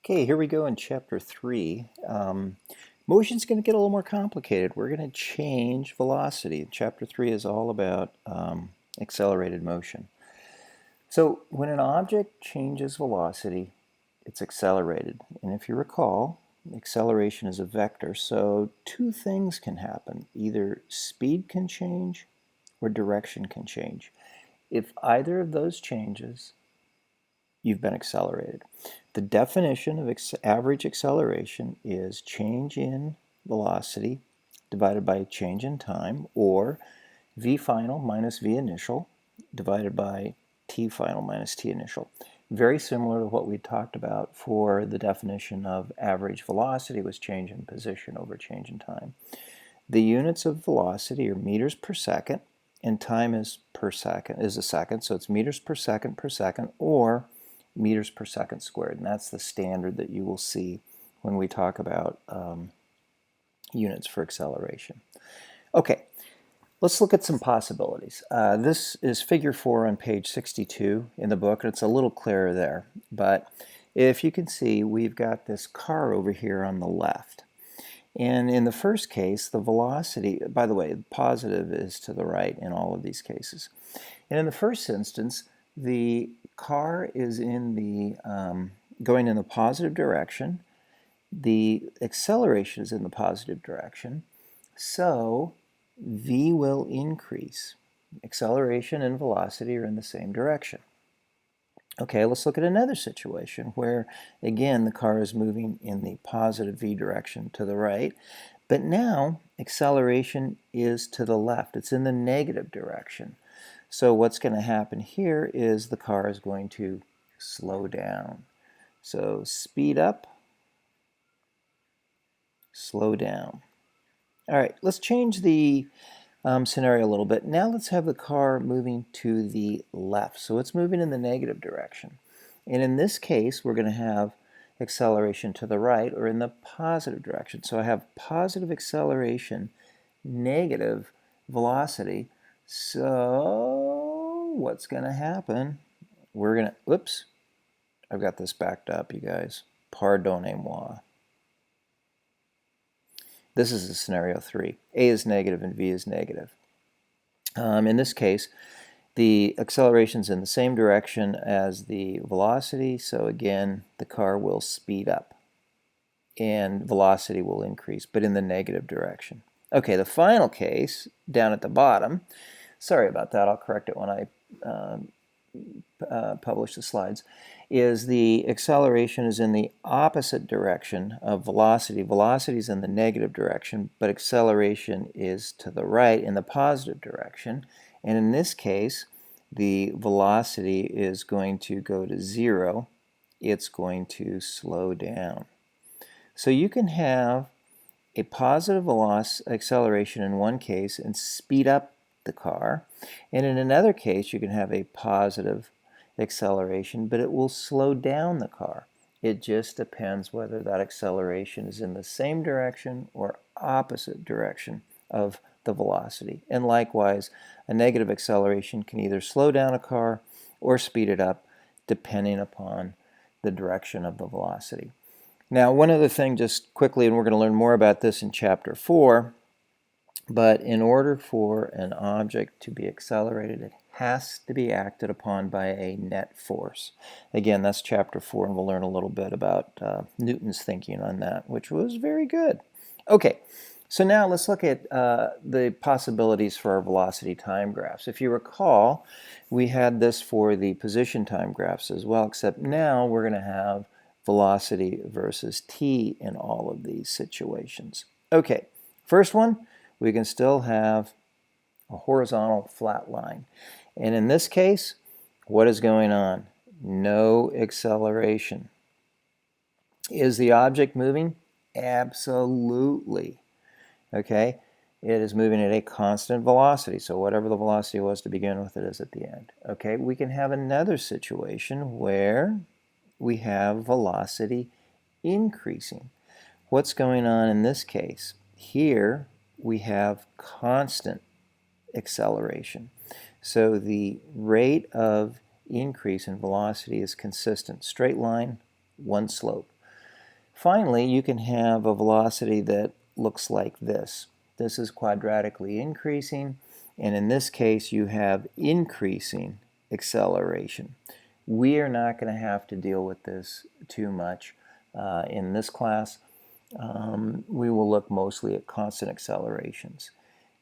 Okay, here we go in chapter 3. Motion's going to get a little more complicated. We're going to change velocity. Chapter 3 is all about accelerated motion. So when an object changes velocity, it's accelerated. And if you recall, acceleration is a vector, so two things can happen. Either speed can change or direction can change. If either of those changes, you've been accelerated. The definition of average acceleration is change in velocity divided by change in time, or v final minus v initial divided by t final minus t initial. Very similar to what we talked about for the definition of average velocity, was change in position over change in time. The units of velocity are meters per second, and time is a second, so it's meters per second, or meters per second squared, and that's the standard that you will see when we talk about units for acceleration. Okay, let's look at some possibilities. This is figure 4 on page 62 in the book, and it's a little clearer there, but if you can see, we've got this car over here on the left. And in the first case, the velocity, by the way, positive is to the right in all of these cases. And in the first instance, the car is in the going in the positive direction. The acceleration is in the positive direction. So v will increase. Acceleration and velocity are in the same direction. Okay, let's look at another situation where, again, the car is moving in the positive v direction to the right, but now acceleration is to the left. It's in the negative direction. So what's going to happen here is the car is going to slow down. So speed up, slow down. All right, let's change the scenario a little bit. Now let's have the car moving to the left. So it's moving in the negative direction. And in this case, we're going to have acceleration to the right or in the positive direction. So I have positive acceleration, negative velocity. So what's going to happen? We're going to, oops, I've got this backed up, you guys. Pardonnez-moi. This is the scenario 3. A is negative and V is negative. In this case, the acceleration is in the same direction as the velocity, so again, the car will speed up and velocity will increase, but in the negative direction. Okay, the final case, down at the bottom, sorry about that, I'll correct it when I publish the slides, is the acceleration is in the opposite direction of velocity. Velocity is in the negative direction, but acceleration is to the right in the positive direction. And in this case, the velocity is going to go to 0. It's going to slow down. So you can have a positive acceleration in one case and speed up the car, and in another case you can have a positive acceleration, but it will slow down the car. It just depends whether that acceleration is in the same direction or opposite direction of the velocity. And likewise, a negative acceleration can either slow down a car or speed it up depending upon the direction of the velocity. Now, one other thing just quickly, and we're going to learn more about this in chapter 4, but in order for an object to be accelerated, it has to be acted upon by a net force. Again, that's chapter 4, and we'll learn a little bit about Newton's thinking on that, which was very good. Okay, so now let's look at the possibilities for our velocity time graphs. If you recall, we had this for the position time graphs as well, except now we're going to have velocity versus t in all of these situations. Okay, first one, we can still have a horizontal flat line. And in this case, what is going on? No acceleration. Is the object moving? Absolutely. Okay, it is moving at a constant velocity, so whatever the velocity was to begin with, it is at the end. Okay, we can have another situation where we have velocity increasing. What's going on in this case? Here we have constant acceleration. So the rate of increase in velocity is consistent. Straight line, one slope. Finally, you can have a velocity that looks like this. This is quadratically increasing, and in this case you have increasing acceleration. We are not going to have to deal with this too much in this class. We will look mostly at constant accelerations.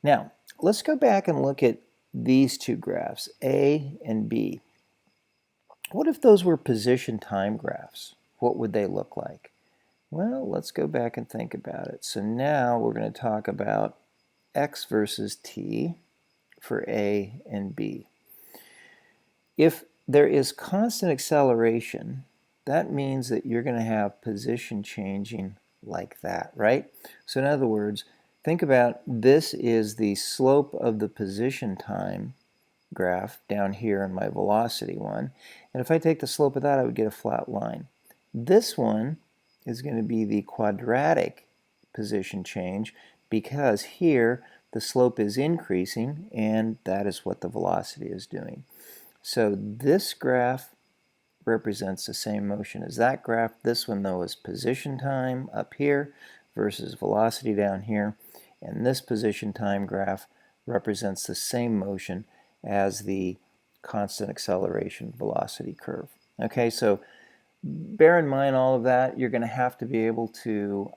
Now, let's go back and look at these two graphs, A and B. What if those were position time graphs? What would they look like? Well, let's go back and think about it. So now we're going to talk about x versus t for A and B. If there is constant acceleration, that means that you're going to have position changing like that, right? So in other words, think about this is the slope of the position time graph down here in my velocity one. And if I take the slope of that, I would get a flat line. This one is going to be the quadratic position change because here the slope is increasing and that is what the velocity is doing. So this graph represents the same motion as that graph. This one though is position time up here versus velocity down here, and this position time graph represents the same motion as the constant acceleration velocity curve. Okay, so bear in mind all of that. You're going to have to be able to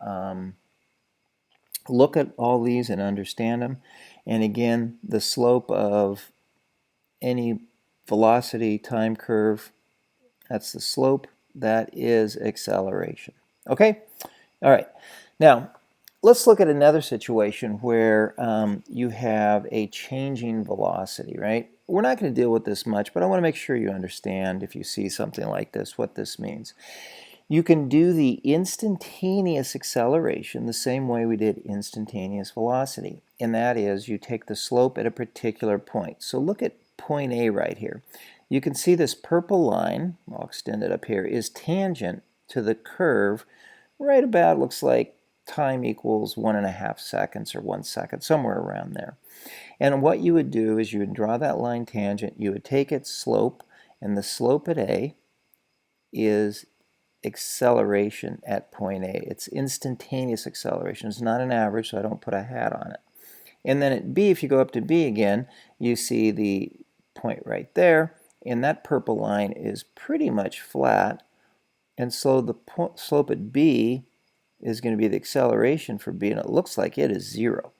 look at all these and understand them. And again, the slope of any velocity time curve, that's the slope, that is acceleration. Okay? All right. Now, let's look at another situation where you have a changing velocity, right? We're not going to deal with this much, but I want to make sure you understand, if you see something like this, what this means. You can do the instantaneous acceleration the same way we did instantaneous velocity, and that is you take the slope at a particular point. So look at point A right here. You can see this purple line, I'll extend it up here, is tangent to the curve right about, looks like time equals 1.5 seconds or 1 second, somewhere around there. And what you would do is you would draw that line tangent, you would take its slope, and the slope at A is acceleration at point A. It's instantaneous acceleration. It's not an average, so I don't put a hat on it. And then at B, if you go up to B again, you see the point right there, and that purple line is pretty much flat, and so the slope at B is going to be the acceleration for B, and it looks like it is 0.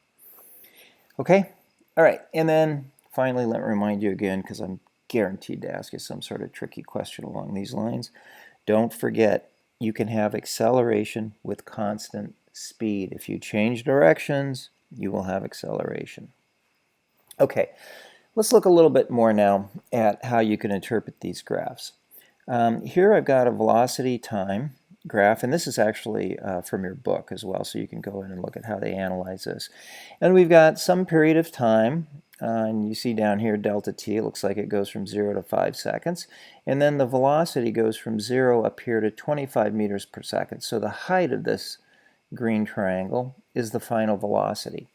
Okay? All right, and then finally, let me remind you again, because I'm guaranteed to ask you some sort of tricky question along these lines. Don't forget, you can have acceleration with constant speed. If you change directions, you will have acceleration. Okay, let's look a little bit more now at how you can interpret these graphs. Here I've got a velocity time graph, and this is actually from your book as well, so you can go in and look at how they analyze this. And we've got some period of time, and you see down here delta t, it looks like it goes from 0 to 5 seconds, and then the velocity goes from 0 up here to 25 meters per second. So the height of this green triangle is the final velocity.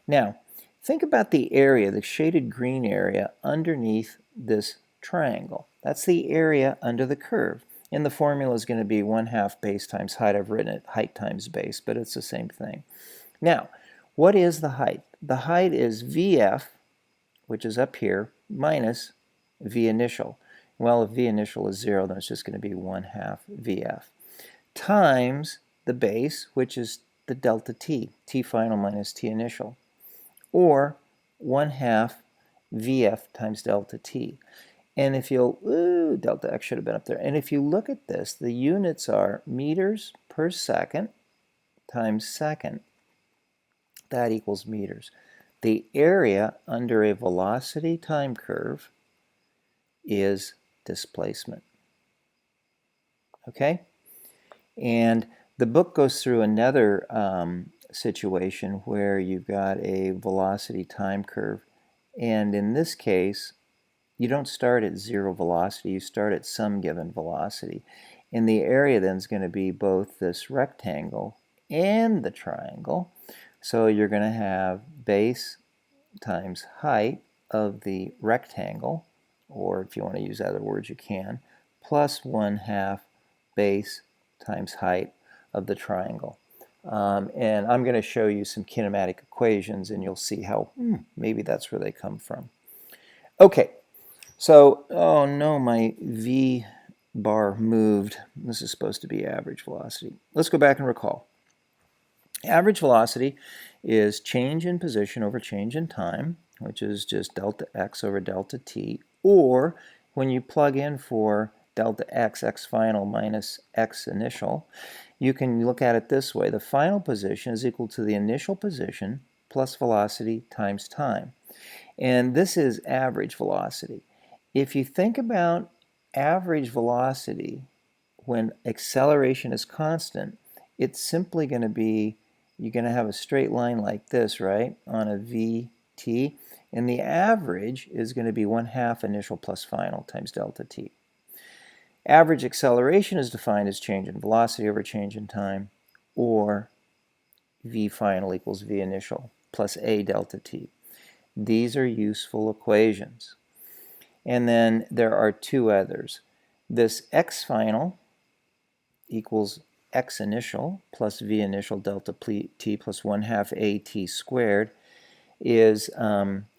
Now, think about the area, the shaded green area underneath this triangle. That's the area under the curve. And the formula is going to be 1/2 base times height. I've written it height times base, but it's the same thing. Now, what is the height? The height is VF, which is up here, minus V initial. Well, if V initial is 0, then it's just going to be 1/2 VF, times the base, which is the delta t, t final minus t initial, or 1/2 VF times delta t. And if you'll, delta x should have been up there. And if you look at this, the units are meters per second times second. That equals meters. The area under a velocity time curve is displacement. Okay? And the book goes through another situation where you've got a velocity time curve. And in this case, you don't start at 0 velocity, you start at some given velocity. And the area then is going to be both this rectangle and the triangle. So you're going to have base times height of the rectangle, or if you want to use other words you can, plus 1/2 base times height of the triangle. And I'm going to show you some kinematic equations, and you'll see how maybe that's where they come from. Okay, so, oh no, my V bar moved. This is supposed to be average velocity. Let's go back and recall. Average velocity is change in position over change in time, which is just delta x over delta t, or when you plug in for delta x, x final minus x initial, you can look at it this way. The final position is equal to the initial position plus velocity times time. And this is average velocity. If you think about average velocity when acceleration is constant, it's simply going to be, you're going to have a straight line like this, right, on a vt, and the average is going to be 1/2 initial plus final times delta t. Average acceleration is defined as change in velocity over change in time, or v final equals v initial plus a delta t. These are useful equations. And then there are two others. This x final equals x initial plus v initial delta t plus 1/2 at squared is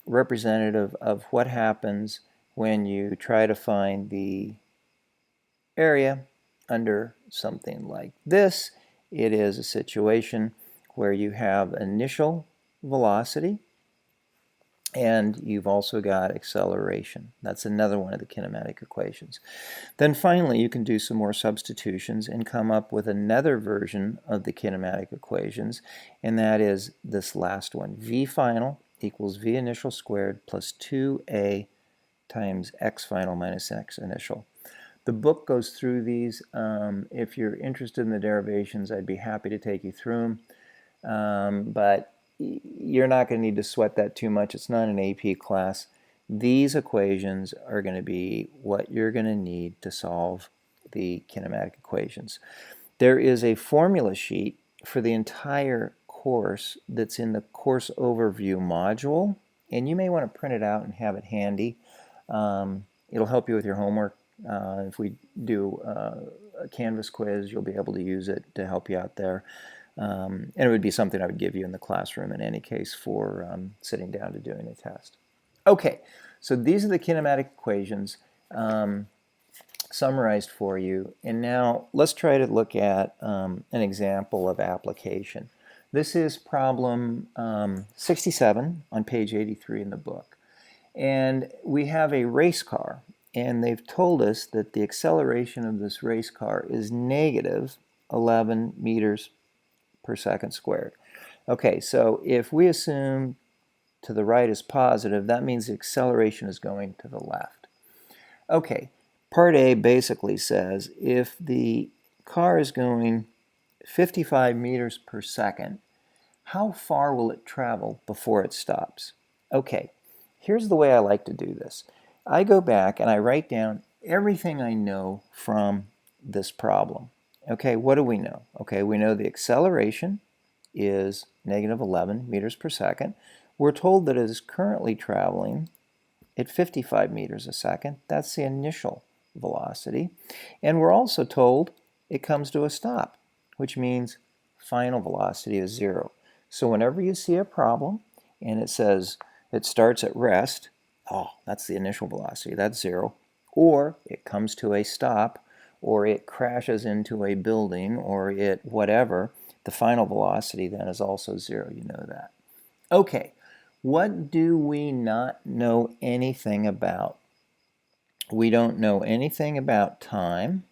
representative of what happens when you try to find the area under something like this. It is a situation where you have initial velocity and you've also got acceleration. That's another one of the kinematic equations. Then finally, you can do some more substitutions and come up with another version of the kinematic equations, and that is this last one. V final equals V initial squared plus 2a times x final minus x initial. The book goes through these. If you're interested in the derivations, I'd be happy to take you through them. But you're not going to need to sweat that too much. It's not an AP class. These equations are going to be what you're going to need to solve the kinematic equations. There is a formula sheet for the entire course that's in the course overview module, and you may want to print it out and have it handy. It'll help you with your homework. If we do a Canvas quiz, you'll be able to use it to help you out there. And it would be something I would give you in the classroom in any case for sitting down to doing a test. Okay, so these are the kinematic equations summarized for you. And now let's try to look at an example of application. This is problem 67 on page 83 in the book. And we have a race car. And they've told us that the acceleration of this race car is negative 11 meters per second squared. Okay, so if we assume to the right is positive, that means the acceleration is going to the left. Okay, part A basically says if the car is going 55 meters per second, how far will it travel before it stops? Okay, here's the way I like to do this. I go back and I write down everything I know from this problem. Okay, what do we know? Okay, we know the acceleration is negative 11 meters per second. We're told that it is currently traveling at 55 meters a second. That's the initial velocity. And we're also told it comes to a stop, which means final velocity is 0. So whenever you see a problem and it says it starts at rest, oh, that's the initial velocity, that's 0. Or it comes to a stop, or it crashes into a building, or it whatever, the final velocity then is also 0. You know that. Okay, what do we not know anything about? We don't know anything about time,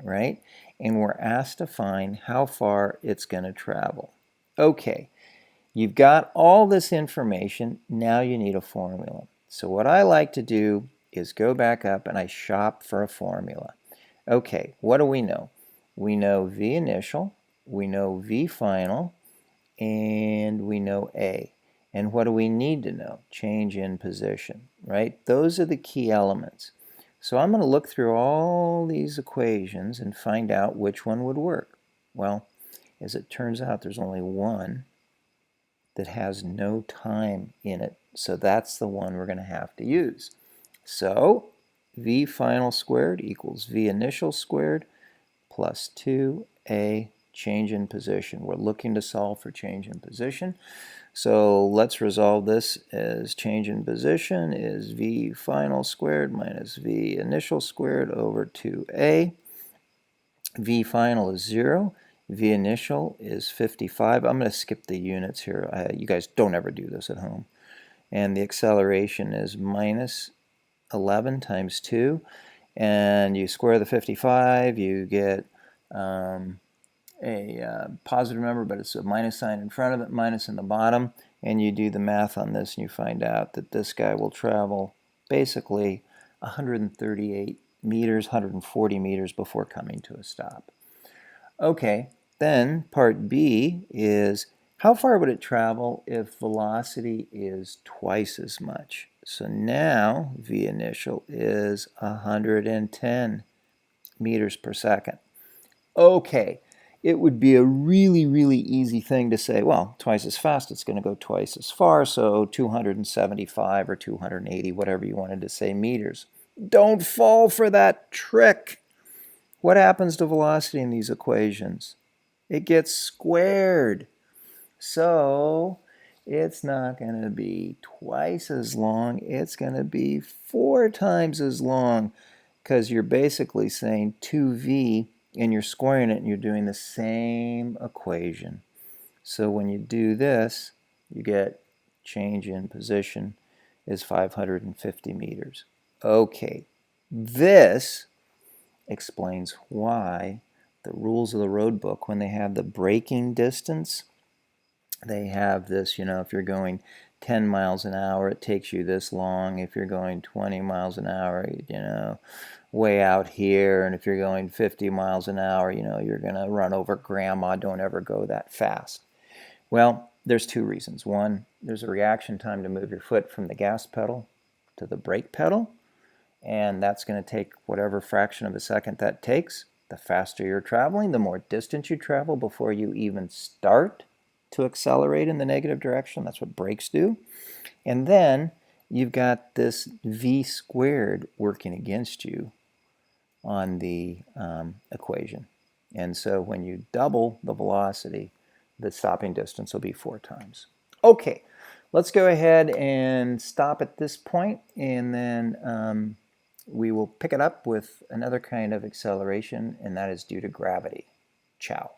right? And we're asked to find how far it's going to travel. Okay, you've got all this information. Now you need a formula. So what I like to do is go back up and I shop for a formula. Okay, what do we know? We know V initial, we know V final, and we know A. And what do we need to know? Change in position, right? Those are the key elements. So I'm going to look through all these equations and find out which one would work. Well, as it turns out, there's only one that has no time in it. So that's the one we're going to have to use. So V final squared equals V initial squared plus 2A change in position. We're looking to solve for change in position. So let's resolve this as change in position is v final squared minus v initial squared over 2a. V final is 0. V initial is 55. I'm going to skip the units here. You guys don't ever do this at home. And the acceleration is minus 11 times 2. And you square the 55, you get a positive number, but it's a minus sign in front of it, minus in the bottom. And you do the math on this, and you find out that this guy will travel basically 138 meters, 140 meters before coming to a stop. Okay, then part B is how far would it travel if velocity is twice as much? So now V initial is 110 meters per second. Okay, it would be a really, really easy thing to say, well, twice as fast, it's going to go twice as far, so 275 or 280, whatever you wanted to say, meters. Don't fall for that trick. What happens to velocity in these equations? It gets squared. So it's not going to be twice as long. It's going to be 4 times as long, because you're basically saying 2v and you're squaring it and you're doing the same equation. So when you do this, you get change in position is 550 meters. Okay, this explains why the rules of the road book, when they have the braking distance, they have this, if you're going 10 miles an hour, it takes you this long. If you're going 20 miles an hour, way out here. And if you're going 50 miles an hour, you're going to run over grandma. Don't ever go that fast. Well, there's 2 reasons. One, there's a reaction time to move your foot from the gas pedal to the brake pedal. And that's going to take whatever fraction of a second that takes. The faster you're traveling, the more distance you travel before you even start to accelerate in the negative direction. That's what brakes do. And then you've got this v squared working against you on the equation. And so when you double the velocity, the stopping distance will be 4 times. Okay, let's go ahead and stop at this point, and then we will pick it up with another kind of acceleration, and that is due to gravity. Ciao.